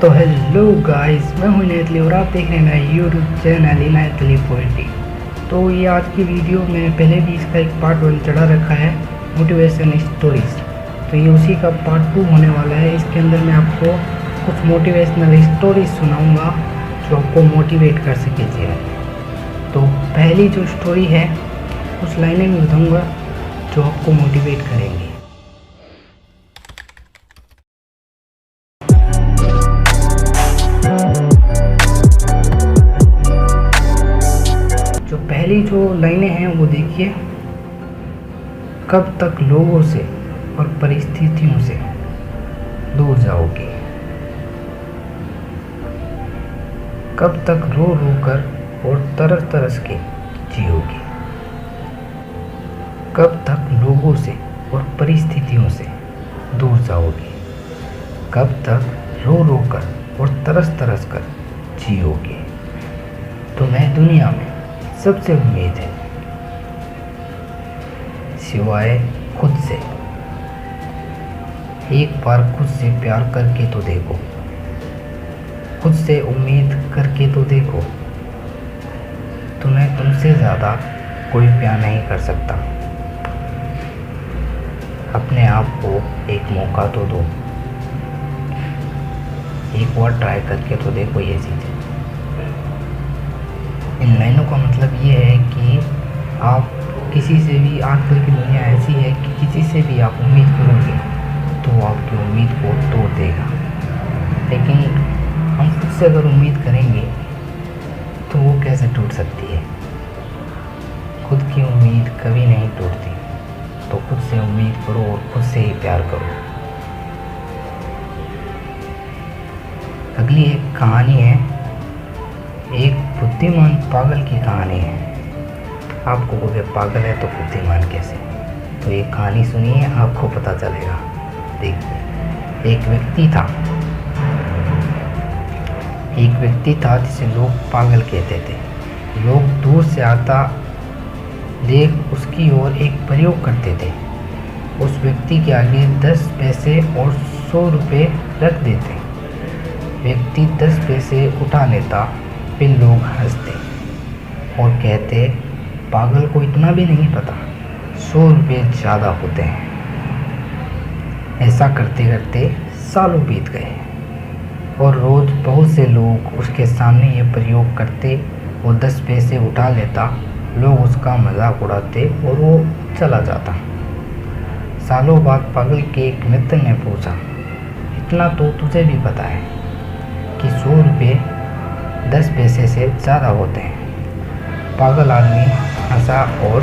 तो hello guys, मैं हूं इनायत और आप देख रहे हैं मेरा यूट्यूब चैनल इनायत पोएट्री। तो ये आज की वीडियो में पहले भी इसका एक पार्ट 1 चढ़ा रखा है, मोटिवेशन स्टोरीज। तो ये उसी का पार्ट 2 होने वाला है। इसके अंदर मैं आपको कुछ मोटिवेशनल स्टोरीज सुनाऊंगा जो आपको मोटिवेट कर सके जीवन। तो पहली जो स्टोरी है उस लाइनें में बताऊँगा जो आपको मोटिवेट करेंगी। जो पहली जो लाइनें हैं वो देखिए। कब तक लोगों से और परिस्थितियों से दूर जाओगे? कब तक रो रो कर और तरस तरस के जियोगे? कब तक लोगों से और परिस्थितियों से दूर जाओगे? कब तक रो रो कर और तरस तरस कर जियोगे? तुम्हें दुनिया में सबसे उम्मीद है सिवाय खुद से। एक बार खुद से प्यार करके तो देखो, खुद से उम्मीद करके तो देखो। तुम्हें तुमसे ज़्यादा कोई प्यार नहीं कर सकता। अपने आप को एक मौका तो दो, एक बार ट्राई करके तो देखो ये चीज़। इन लाइनों का मतलब ये है कि आप किसी से भी, आजकल की दुनिया ऐसी है कि किसी से भी आप उम्मीद करोगे तो वो आपकी उम्मीद को तोड़ देगा। लेकिन हम खुद से अगर उम्मीद करेंगे तो वो कैसे टूट सकती है? खुद की उम्मीद कभी नहीं टूटती। तो खुद से उम्मीद करो और खुद से ही प्यार करो। अगली एक कहानी है, एक बुद्धिमान पागल की कहानी है। आपको बोले पागल है तो बुद्धिमान कैसे? तो ये कहानी सुनिए, आपको पता चलेगा। देखिए, एक व्यक्ति था जिसे लोग पागल कहते थे। लोग दूर से आता देख उसकी ओर एक प्रयोग करते थे। उस व्यक्ति के आगे 10 पैसे और 100 रुपये रख देते। व्यक्ति 10 पैसे उठा लेता, फिर लोग हंसते और कहते पागल को इतना भी नहीं पता, 100 रुपये ज़्यादा होते हैं। ऐसा करते करते सालों बीत गए और रोज़ बहुत से लोग उसके सामने ये प्रयोग करते। वो 10 पैसे उठा लेता, लोग उसका मजाक उड़ाते और वो चला जाता। सालों बाद पागल के एक मित्र ने पूछा, इतना तो तुझे भी पता है कि 100 रुपये 10 पैसे से ज़्यादा होते हैं। पागल आदमी हंसा और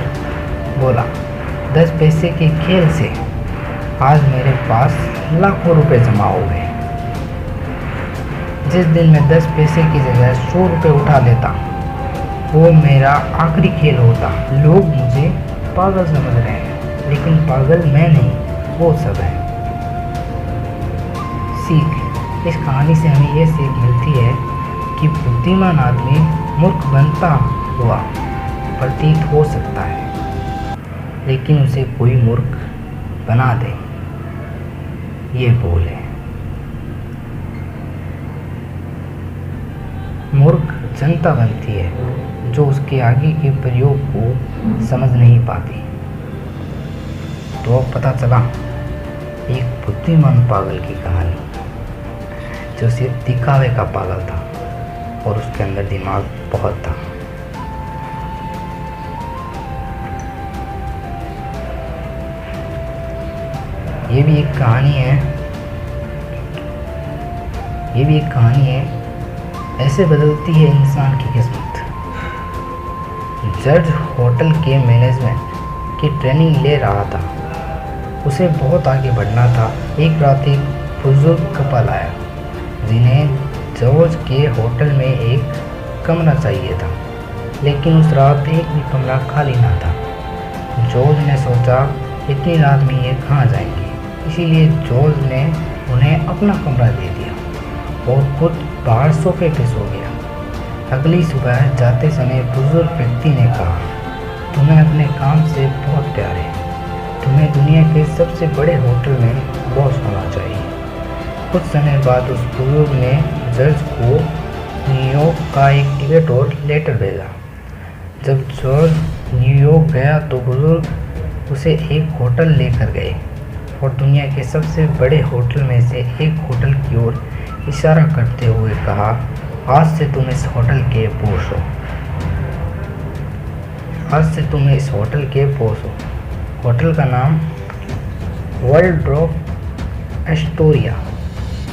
बोला, 10 पैसे के खेल से आज मेरे पास लाखों रुपए जमा हो गए। जिस दिन मैं 10 पैसे की जगह 100 रुपये उठा लेता वो मेरा आखिरी खेल होता। लोग मुझे पागल समझ रहे हैं, लेकिन पागल मैं नहीं, वो सब है। सीख, इस कहानी से हमें ये सीख मिलती है कि बुद्धिमान आदमी मूर्ख बनता हुआ प्रतीत हो सकता है, लेकिन उसे कोई मूर्ख बना दे, ये भूल है। मूर्ख जनता बनती है जो उसके आगे के प्रयोग को समझ नहीं पाती। तो अब पता चला एक बुद्धिमान पागल की कहानी, जो सिर्फ दिखावे का पागल था और उसके अंदर दिमाग बहुत था। ये भी एक कहानी है, ऐसे बदलती है इंसान की किस्मत। जज होटल के मैनेजमेंट की ट्रेनिंग ले रहा था। उसे बहुत आगे बढ़ना था। एक रात एक बुजुर्ग कपल आया जिन्हें जॉर्ज के होटल में एक कमरा चाहिए था, लेकिन उस रात एक भी कमरा खाली ना था। जॉर्ज ने सोचा इतनी रात में ये कहाँ जाएंगे, इसीलिए जॉर्ज ने उन्हें अपना कमरा दे दिया और खुद बाहर सोफे पे सो गया। अगली सुबह जाते समय बुजुर्ग व्यक्ति ने कहा, तुम्हें अपने काम से बहुत प्यार है, तुम्हें दुनिया के सबसे बड़े होटल में बॉस होना चाहिए। कुछ समय बाद उस बुजुर्ग ने जज को न्यूयॉर्क का एक टिकट और लेटर भेजा। जब जॉर्ज न्यूयॉर्क गया तो बुजुर्ग उसे एक होटल लेकर गए और दुनिया के सबसे बड़े होटल में से एक होटल की ओर इशारा करते हुए कहा, आज से तुम इस होटल के बॉस हो। आज से तुम इस होटल के बॉस हो। होटल का नाम वाल्ड्रॉफ एस्टोरिया,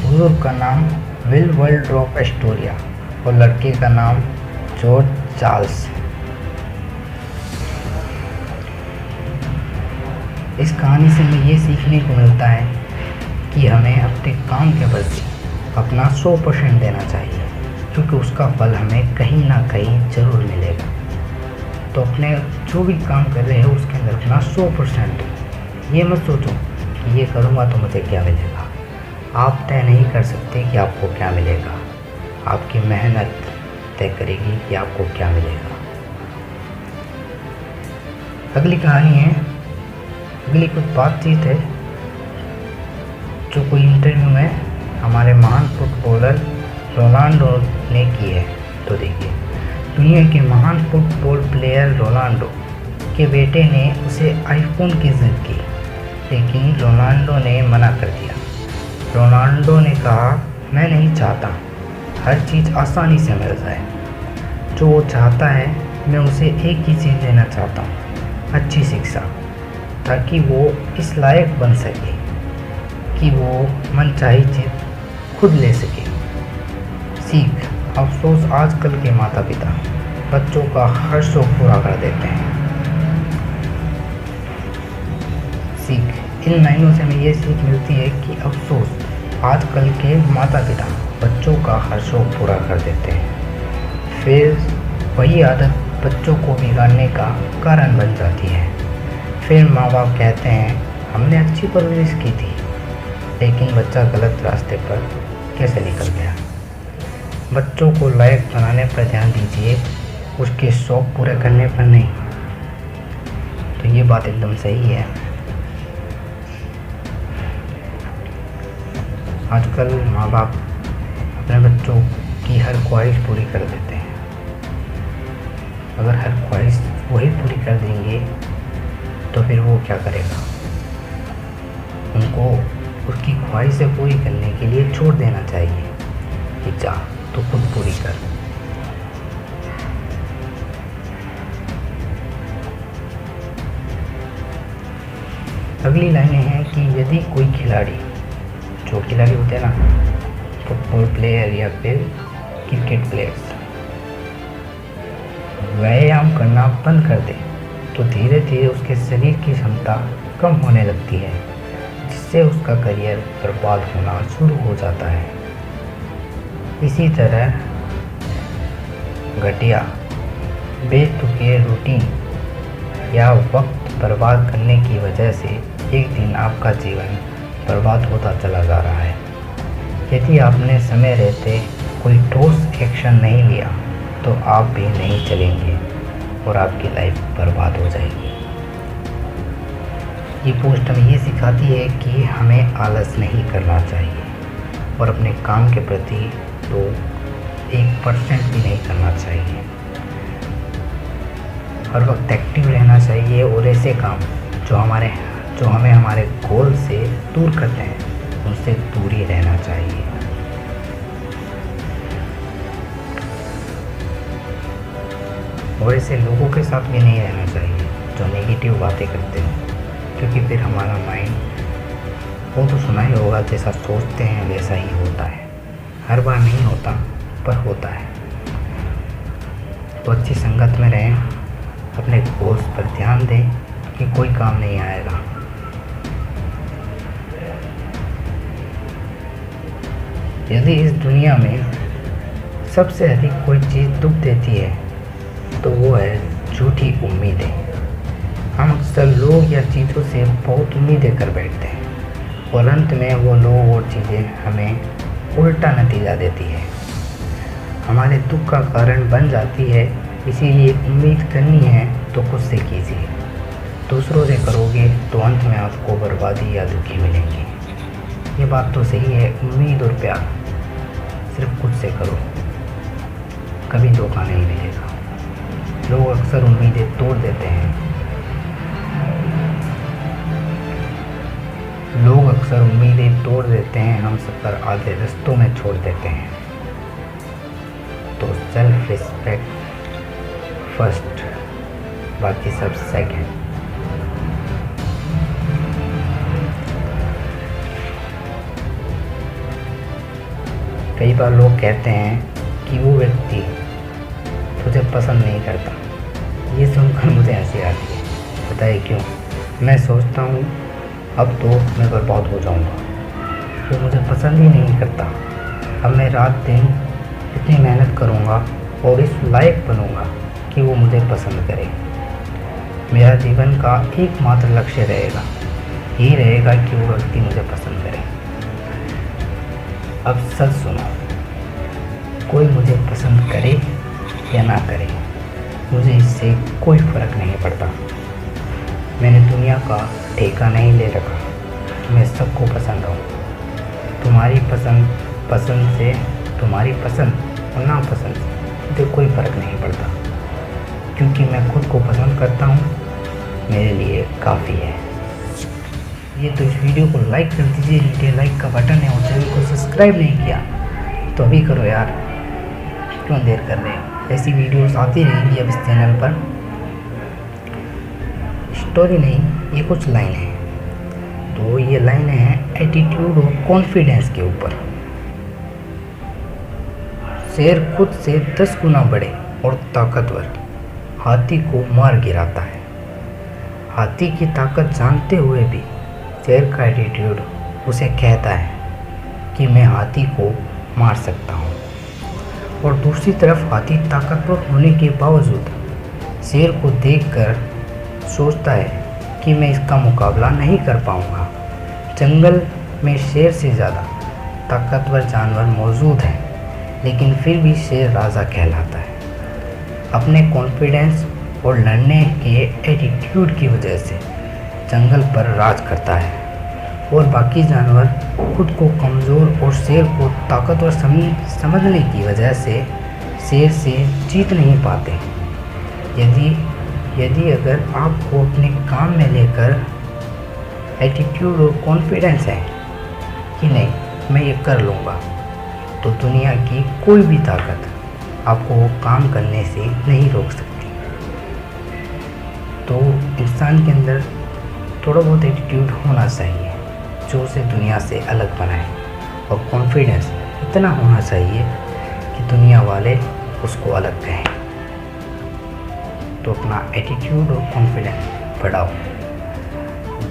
बुजुर्ग का नाम विल वाल्ड्रॉफ एस्टोरिया और लड़के का नाम जॉर्ज चार्ल्स। इस कहानी से हमें ये सीखने को मिलता है कि हमें अपने काम के प्रति अपना 100% देना चाहिए, क्योंकि उसका फल हमें कहीं ना कहीं ज़रूर मिलेगा। तो अपने जो भी काम कर रहे हो उसके अंदर अपना 100%। ये मत सोचो कि ये करूँगा तो मुझे क्या मिलेगा। आप तय नहीं कर सकते कि आपको क्या मिलेगा, आपकी मेहनत तय करेगी कि आपको क्या मिलेगा। अगली कहानी है, अगली कुछ बातचीत है जो कोई इंटरव्यू में हमारे महान फुटबॉलर रोनाल्डो ने की है। तो देखिए, दुनिया के महान फुटबॉल प्लेयर रोनाल्डो के बेटे ने उसे आईफोन की जिद की, लेकिन रोनाल्डो ने मना कर दिया। रोनाल्डो ने कहा, मैं नहीं चाहता हर चीज़ आसानी से मिल जाए। जो वो चाहता है मैं उसे एक ही चीज़ देना चाहता हूँ, अच्छी शिक्षा, ताकि वो इस लायक बन सके कि वो मनचाही चीज़ खुद ले सके। सीख, अफसोस आजकल के माता पिता बच्चों का हर शौक पूरा कर देते हैं। सीख, इन लाइनों से हमें ये सीख मिलती है कि अफसोस आजकल के माता पिता बच्चों का हर शौक पूरा कर देते हैं। फिर वही आदत बच्चों को बिगाड़ने का कारण बन जाती है। फिर माँ बाप कहते हैं हमने अच्छी परवरिश की थी, लेकिन बच्चा गलत रास्ते पर कैसे निकल गया। बच्चों को लायक बनाने पर ध्यान दीजिए, उसके शौक पूरे करने पर नहीं। तो ये बात एकदम सही है। आजकल माँ बाप अपने बच्चों की हर ख्वाहिश पूरी कर देते हैं। अगर हर ख्वाहिश वही पूरी कर देंगे तो फिर वो क्या करेगा। उनको उसकी ख्वाहिशें पूरी करने के लिए छोड़ देना चाहिए कि जा तो खुद पूरी कर। अगली लाइनें हैं कि यदि कोई खिलाड़ी, जो खिलाड़ी होते हैं ना, फुटबॉल प्लेयर या फिर क्रिकेट प्लेयर्स, व्यायाम करना बंद कर दे तो धीरे धीरे उसके शरीर की क्षमता कम होने लगती है, जिससे उसका करियर बर्बाद होना शुरू हो जाता है। इसी तरह घटिया बेतुके रूटीन या वक्त बर्बाद करने की वजह से एक दिन आपका जीवन बर्बाद होता चला जा रहा है। यदि आपने समय रहते कोई ठोस एक्शन नहीं लिया तो आप भी नहीं चलेंगे और आपकी लाइफ बर्बाद हो जाएगी। ये पोस्ट हमें ये सिखाती है कि हमें आलस नहीं करना चाहिए और अपने काम के प्रति तो 1% भी नहीं करना चाहिए। हर वक्त एक्टिव रहना चाहिए और ऐसे काम जो हमें हमारे गोल से दूर करते हैं उनसे दूर ही रहना चाहिए। और ऐसे लोगों के साथ भी नहीं रहना चाहिए जो नेगेटिव बातें करते हैं, क्योंकि फिर हमारा माइंड, वो तो सुना ही होगा, जैसा सोचते हैं वैसा ही होता है। हर बार नहीं होता पर होता है। तो अच्छी संगत में रहें, अपने गोल्स पर ध्यान दें कि कोई काम नहीं आएगा। यदि इस दुनिया में सबसे अधिक कोई चीज़ दुख देती है तो वो है झूठी उम्मीदें। हम अक्सर लोग या चीज़ों से बहुत उम्मीदें कर बैठते हैं और अंत में वो लोग और चीज़ें हमें उल्टा नतीजा देती है, हमारे दुख का कारण बन जाती है। इसीलिए उम्मीद करनी है तो खुद से कीजिए, दूसरों से करोगे तो अंत में आपको बर्बादी या दुखी मिलेंगी। ये बात तो सही है, उम्मीद और प्यार सिर्फ खुद से करो, कभी धोखा नहीं मिलेगा। लोग अक्सर उम्मीदें तोड़ देते हैं, हम सफ़र आधे रास्तों में छोड़ देते हैं। तो सेल्फ रिस्पेक्ट फर्स्ट, बाकी सब सेकंड। कई बार लोग कहते हैं कि वो व्यक्ति तुझे पसंद नहीं करता। ये सुनकर मुझे हंसी आती है, पता है क्यों? मैं सोचता हूँ अब तो मैं बर्बाद हो जाऊँगा, वो मुझे पसंद ही नहीं करता। अब मैं रात दिन इतनी मेहनत करूँगा और इस लायक बनूँगा कि वो मुझे पसंद करे। मेरा जीवन का एकमात्र लक्ष्य रहेगा, यही रहेगा कि वो व्यक्ति मुझे पसंद करे। अब सच सुनो, कोई मुझे पसंद करे या ना करे, मुझे इससे कोई फ़र्क नहीं पड़ता। मैंने दुनिया का ठेका नहीं ले रखा कि मैं सबको पसंद आऊँ। तुम्हारी पसंद से, तुम्हारी पसंद और नापसंद से मुझे कोई फ़र्क नहीं पड़ता, क्योंकि मैं खुद को पसंद करता हूँ, मेरे लिए काफ़ी है। ये तो इस वीडियो को लाइक कर दीजिए, नीचे लाइक का बटन है, और चैनल को सब्सक्राइब नहीं किया तो अभी करो यार, क्यों देर कर रहे हो? ऐसी वीडियोस आती रहेंगी अब इस चैनल पर। स्टोरी नहीं, ये कुछ लाइन है। तो ये लाइनें हैं एटीट्यूड और कॉन्फिडेंस के ऊपर। शेर खुद से 10 गुना बड़े और ताकतवर हाथी को मार गिराता है। हाथी की ताकत जानते हुए भी शेर का एटीट्यूड उसे कहता है कि मैं हाथी को मार सकता हूँ। और दूसरी तरफ हाथी ताकतवर होने के बावजूद शेर को देखकर सोचता है कि मैं इसका मुकाबला नहीं कर पाऊँगा। जंगल में शेर से ज़्यादा ताकतवर जानवर मौजूद हैं, लेकिन फिर भी शेर राजा कहलाता है। अपने कॉन्फिडेंस और लड़ने के एटीट्यूड की वजह से जंगल पर राज करता है, और बाकी जानवर खुद को कमज़ोर और शेर को ताकतवर समझने की वजह से शेर से जीत नहीं पाते। यदि अगर आपको अपने काम में लेकर एटीट्यूड और कॉन्फिडेंस है कि नहीं मैं ये कर लूँगा, तो दुनिया की कोई भी ताकत आपको वो काम करने से नहीं रोक सकती। तो इंसान के अंदर थोड़ा बहुत एटीट्यूड होना चाहिए जो उसे दुनिया से अलग बनाए, और कॉन्फिडेंस इतना होना चाहिए कि दुनिया वाले उसको अलग कहें। तो अपना एटीट्यूड और कॉन्फिडेंस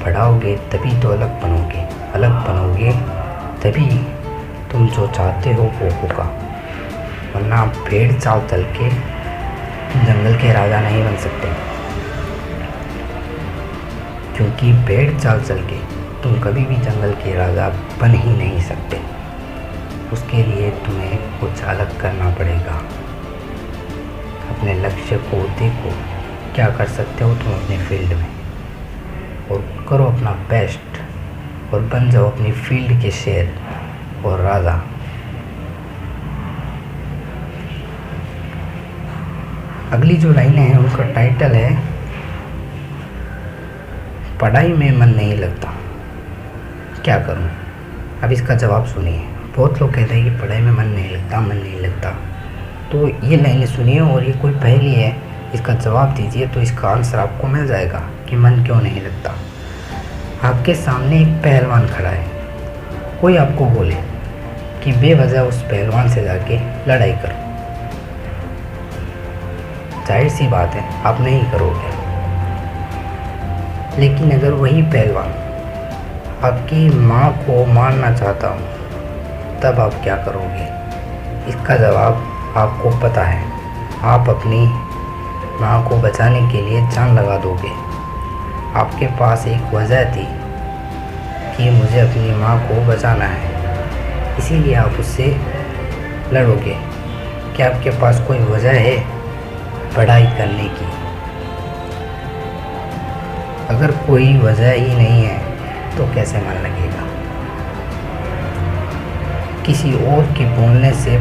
बढ़ाओगे तभी तो अलग बनोगे तभी तुम जो चाहते हो वो होगा, वरना भेड़ चाल चल के जंगल के राजा नहीं बन सकते। क्योंकि भेड़ चाल चल के तुम कभी भी जंगल के राजा बन ही नहीं सकते। उसके लिए तुम्हें कुछ अलग करना पड़ेगा। अपने लक्ष्य को देखो, क्या कर सकते हो तुम अपने फील्ड में, और करो अपना बेस्ट, और बन जाओ अपनी फील्ड के शेर और राजा। अगली जो लाइनें हैं उनका टाइटल है पढ़ाई में मन नहीं लगता, क्या करूं? अब इसका जवाब सुनिए। बहुत लोग कहते हैं कि पढ़ाई में मन नहीं लगता। तो ये लाइनें सुनिए और ये कोई पहेली है, इसका जवाब दीजिए तो इसका आंसर आपको मिल जाएगा कि मन क्यों नहीं लगता। आपके सामने एक पहलवान खड़ा है, कोई आपको बोले कि बेवजह उस पहलवान से जाके लड़ाई करो, जाहिर सी बात है आप नहीं करोगे। लेकिन अगर वही पहलवान आपकी माँ को मारना चाहता हूँ, तब आप क्या करोगे? इसका जवाब आपको पता है, आप अपनी माँ को बचाने के लिए जान लगा दोगे। आपके पास एक वजह थी कि मुझे अपनी माँ को बचाना है, इसीलिए आप उससे लड़ोगे। क्या आपके पास कोई वजह है पढ़ाई करने की? अगर कोई वजह ही नहीं है तो कैसे मन लगेगा? किसी और के बोलने से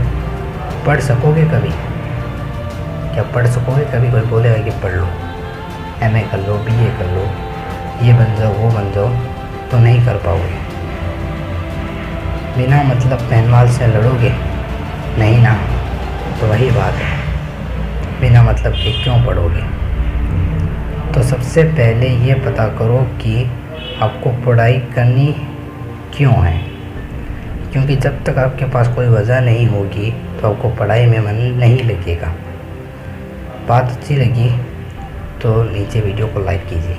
पढ़ सकोगे कभी? क्या पढ़ सकोगे कभी? कोई बोलेगा कि पढ़ लो, एमए कर लो, बीए कर लो, ये बन जाओ, वो बन जाओ, तो नहीं कर पाओगे। बिना मतलब पहनवाल से लड़ोगे नहीं ना, तो वही बात है, बिना मतलब के क्यों पढ़ोगे? तो सबसे पहले ये पता करो कि आपको पढ़ाई करनी क्यों है, क्योंकि जब तक आपके पास कोई वजह नहीं होगी तो आपको पढ़ाई में मन नहीं लगेगा। बात अच्छी लगी तो नीचे वीडियो को लाइक कीजिए।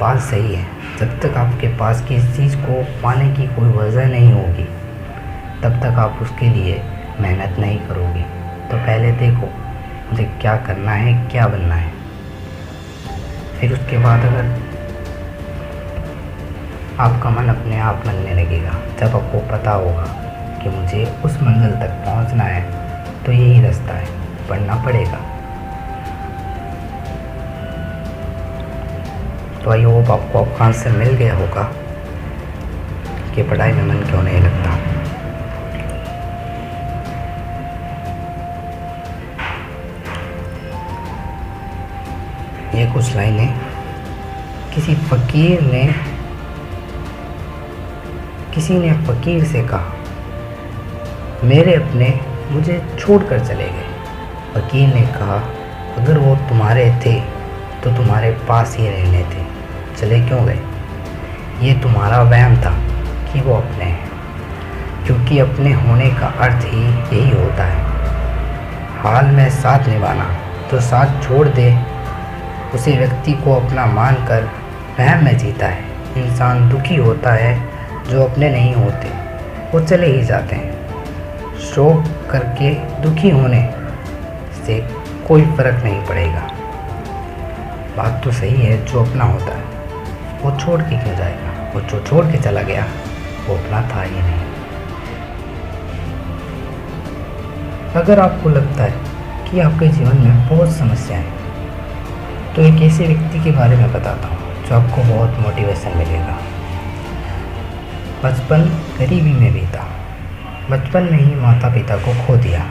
बात सही है, जब तक आपके पास किसी चीज़ को पाने की कोई वजह नहीं होगी तब तक आप उसके लिए मेहनत नहीं करोगे। तो पहले देखो मुझे क्या करना है, क्या बनना है, फिर उसके बाद अगर आपका मन अपने आप बनने लगेगा, जब आपको पता होगा कि मुझे उस मंजिल तक पहुंचना है तो यही रास्ता है, पढ़ना पड़ेगा। तो आई होप आपको अब आंसर मिल गया होगा कि पढ़ाई में मन क्यों नहीं लगता। ये कुछ लाइनें किसी ने फ़कीर से कहा, मेरे अपने मुझे छोड़कर चले गए। फ़कीर ने कहा, अगर वो तुम्हारे थे तो तुम्हारे पास ही रहने थे, चले क्यों गए? ये तुम्हारा वहम था कि वो अपने हैं, क्योंकि अपने होने का अर्थ ही यही होता है। हाल में साथ निभाना, तो साथ छोड़ दे उसी व्यक्ति को अपना मानकर वहम में जीता है। इंसान दुखी होता है जो अपने नहीं होते, वो चले ही जाते हैं। शोक करके दुखी होने से कोई फ़र्क नहीं पड़ेगा। बात तो सही है, जो अपना होता है वो छोड़ के क्यों जाएगा? वो जो छोड़ के चला गया वो अपना था ही नहीं। अगर आपको लगता है कि आपके जीवन में बहुत समस्याएं हैं तो एक ऐसे व्यक्ति के बारे में बताता हूँ जो आपको बहुत मोटिवेशन मिलेगा। बचपन गरीबी में बीता, बचपन में ही माता पिता को खो दिया,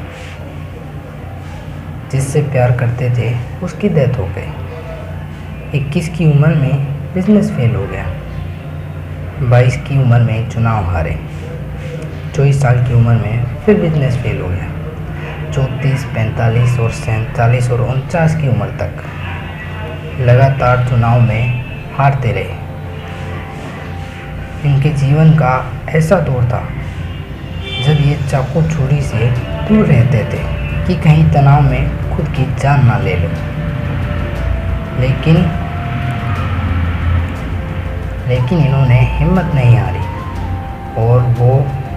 जिससे प्यार करते थे उसकी डेथ हो गई। 21 की उम्र में बिजनेस फेल हो गया, 22 की उम्र में चुनाव हारे, 24 साल की उम्र में फिर बिजनेस फेल हो गया, 34, 45 और 47 और 49 की उम्र तक लगातार चुनाव में हारते रहे। इनके जीवन का ऐसा दौर था जब ये चाकू छुरी से दूर रहते थे कि कहीं तनाव में खुद की जान ना ले लो। लेकिन इन्होंने हिम्मत नहीं हारी और वो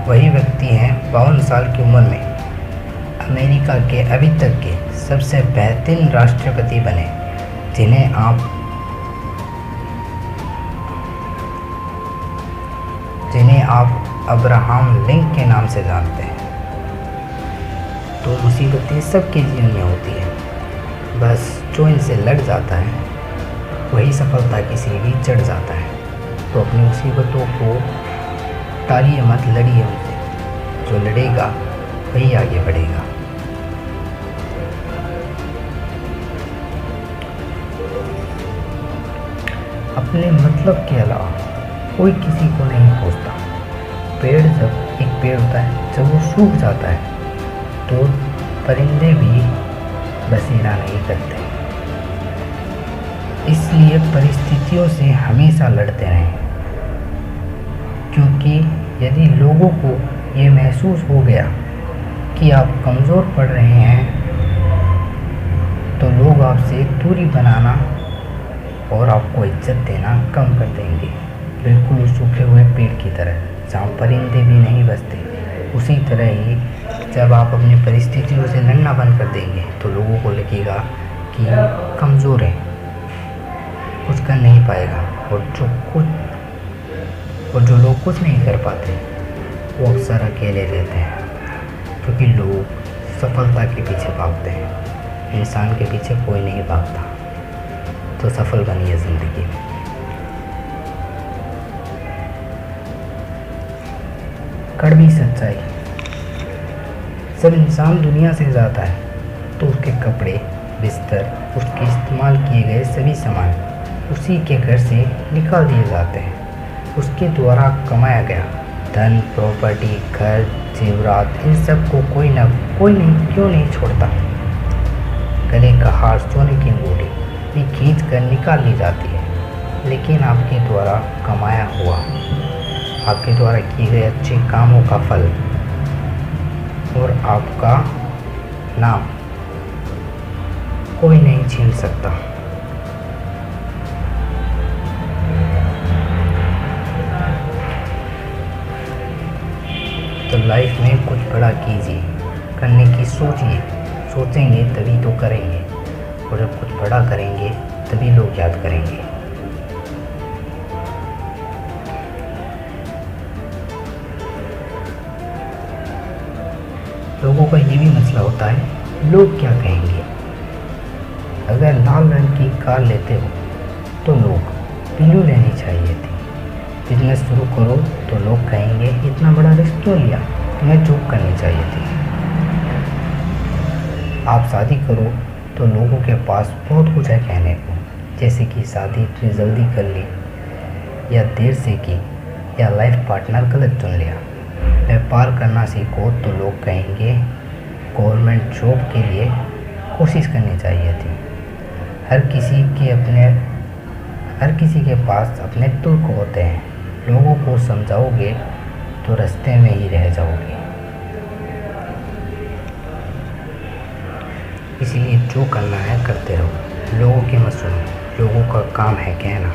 वही व्यक्ति हैं 52 साल की उम्र में अमेरिका के अभी तक के सबसे बेहतरीन राष्ट्रपति बने, जिन्हें आप अब्राहम लिंकन के नाम से जानते हैं। तो मुसीबतें सबके जीवन में होती है, बस जो इनसे लड़ जाता है वही सफलता की सीढ़ी चढ़ जाता है। तो अपनी मुसीबतों को टालिए मत, लड़िए उनसे, जो लड़ेगा वही आगे बढ़ेगा। अपने मतलब के अलावा कोई किसी को नहीं खोजता। एक पेड़ होता है, जब वो सूख जाता है तो परिंदे भी बसेरा नहीं करते। इसलिए परिस्थितियों से हमेशा लड़ते रहें, क्योंकि यदि लोगों को ये महसूस हो गया कि आप कमज़ोर पड़ रहे हैं तो लोग आपसे दूरी बनाना और आपको इज्जत देना कम कर देंगे। बिल्कुल सूखे हुए पेड़ की तरह, जहाँ परिंदे भी नहीं बसते। उसी तरह ही जब आप अपनी परिस्थितियों से लड़ना बंद कर देंगे तो लोगों को लगेगा कि कमज़ोर है, कुछ कर नहीं पाएगा। और जो लोग कुछ नहीं कर पाते वो अक्सर अकेले रहते हैं, क्योंकि लोग सफलता के पीछे भागते हैं। इंसान के पीछे कोई नहीं भागता। तो सफल बनिए ज़िंदगी में। कड़वी सच्चाई। जब इंसान दुनिया से जाता है तो उसके कपड़े, बिस्तर, उसके इस्तेमाल किए गए सभी सामान उसी के घर से निकाल दिए जाते हैं। उसके द्वारा कमाया गया धन, प्रॉपर्टी, घर, जेवरात, इन सब को कोई नहीं क्यों नहीं छोड़ता। गले का हार, सोने की अंगूठी भी खींच कर निकाल ली जाती है, लेकिन आपके द्वारा कमाया हुआ, आपके द्वारा किए गए अच्छे कामों का फल और आपका नाम कोई नहीं छीन सकता। तो लाइफ में कुछ बड़ा कीजिए, करने की सोचिए, सोचेंगे तभी तो करेंगे, और जब कुछ बड़ा करेंगे तभी लोग याद करेंगे। लोगों का ये भी मसला होता है, लोग क्या कहेंगे। अगर लाल रंग की कार लेते हो तो लोग ब्लू लेनी चाहिए थी। बिजनेस शुरू करो तो लोग कहेंगे इतना बड़ा रिस्क क्यों लिया, तुम्हें जॉब करनी चाहिए थी। आप शादी करो तो लोगों के पास बहुत कुछ है कहने को, जैसे कि शादी इतनी जल्दी कर ली या देर से की, या लाइफ पार्टनर गलत चुन लिया। व्यापार करना सीखो तो लोग कहेंगे गवर्नमेंट जॉब के लिए कोशिश करनी चाहिए थी। हर किसी के पास अपने तुर्क होते हैं। लोगों को समझाओगे तो रास्ते में ही रह जाओगे। इसीलिए जो करना है करते रहो, लोगों की मत सुनो। लोगों का काम है कहना,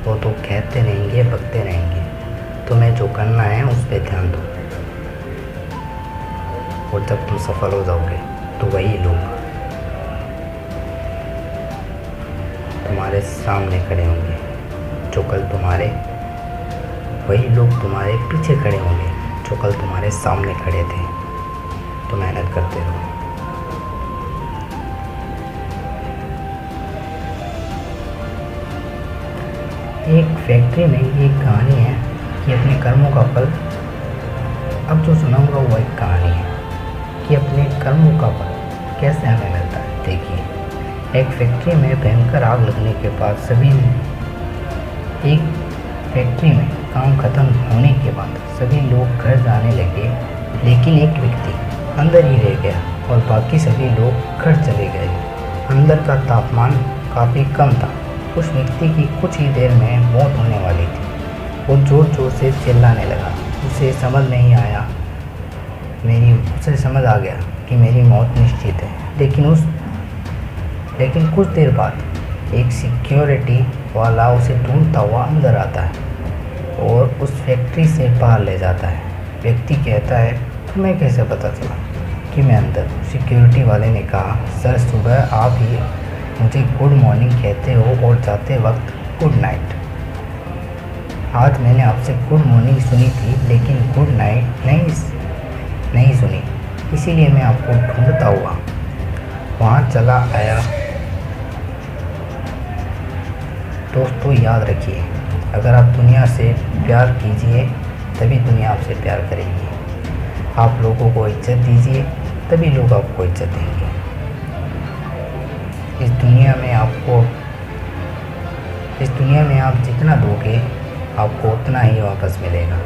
वो तो कहते रहेंगे, बकते रहेंगे। तुम्हें जो करना है उस पर ध्यान दो, और जब तुम सफल हो जाओगे तो वही लोग तुम्हारे सामने खड़े होंगे, जो कल तुम्हारे वही लोग तुम्हारे पीछे खड़े होंगे जो कल तुम्हारे सामने खड़े थे। तो मेहनत करते रहो। एक फैक्ट्री में ये कहानी है कि अपने कर्मों का फल, अब जो सुनाऊंगा वो एक कहानी है कि अपने कर्मों का फल कैसे हमें मिलता है। देखिए, एक फैक्ट्री में भयंकर आग लगने के बाद एक फैक्ट्री में काम खत्म होने के बाद सभी लोग घर जाने लगे, लेकिन एक व्यक्ति अंदर ही रह गया और बाकी सभी लोग घर चले गए। अंदर का तापमान काफ़ी कम था। उस व्यक्ति की कुछ ही देर में मौत होने वाली थी। वो ज़ोर ज़ोर से चिल्लाने लगा। उसे समझ आ गया कि मेरी मौत निश्चित है। लेकिन कुछ देर बाद एक सिक्योरिटी वाला उसे ढूंढता हुआ अंदर आता है और उस फैक्ट्री से बाहर ले जाता है। व्यक्ति कहता है, तुम्हें कैसे पता चला कि मैं अंदर? सिक्योरिटी वाले ने कहा, सर सुबह आप ही मुझे गुड मॉर्निंग कहते हो और जाते वक्त गुड नाइट। आज मैंने आपसे गुड मॉर्निंग सुनी थी, लेकिन गुड नाइट नहीं सुनी, इसीलिए मैं आपको ढूंढता हुआ वहाँ चला आया। दोस्तों याद रखिए, अगर आप दुनिया से प्यार कीजिए तभी दुनिया आपसे प्यार करेगी। आप लोगों को इज्जत दीजिए तभी लोग आपको इज्जत देंगे। इस दुनिया में आप जितना दोगे आपको उतना ही वापस मिलेगा।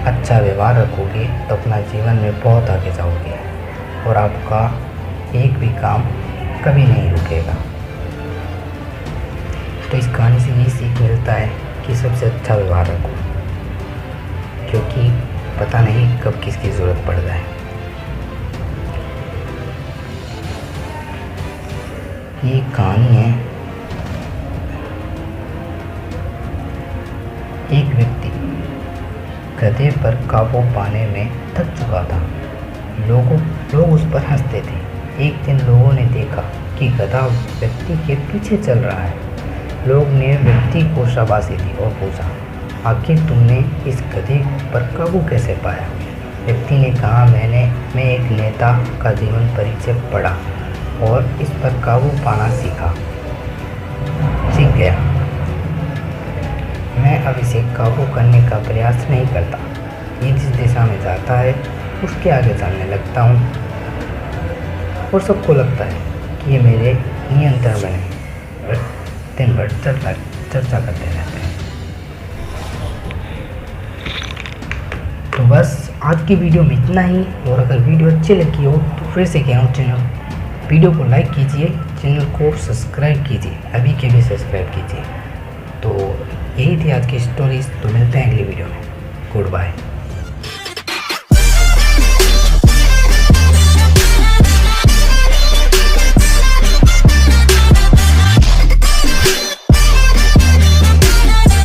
अच्छा व्यवहार रखोगे तो अपना जीवन में बहुत आगे जाओगे और आपका एक भी काम कभी नहीं रुकेगा। तो इस कहानी से ये सीख मिलता है कि सबसे अच्छा व्यवहार रखो, क्योंकि पता नहीं कब किसकी ज़रूरत पड़ जाए। ये कहानी है, एक व्यक्ति गधे पर काबू पाने में थक चुका था। लोग उस पर हंसते थे। एक दिन लोगों ने देखा कि गधा व्यक्ति के पीछे चल रहा है। लोग ने व्यक्ति को शाबाशी दी और पूछा, आखिर तुमने इस गधे पर काबू कैसे पाया? व्यक्ति ने कहा, मैं एक नेता का जीवन परिचय पढ़ा और इस पर काबू पाना सीख गया। मैं अब इसे काबू करने का प्रयास नहीं करता। ये जिस दिशा में जाता है उसके आगे चलने लगता हूँ और सबको लगता है कि ये मेरे नियंत्रण में नहीं, बट दिन भर चर्चा करते रहते हैं। तो बस आज की वीडियो में इतना ही, और अगर वीडियो अच्छी लगी हो तो फिर से कह रहा हूँ, वीडियो को लाइक कीजिए, चैनल को सब्सक्राइब कीजिए, अभी के भी सब्सक्राइब कीजिए। तो यही थी आज की स्टोरीज। तो मिलते हैं अगली वीडियो में। Good bye.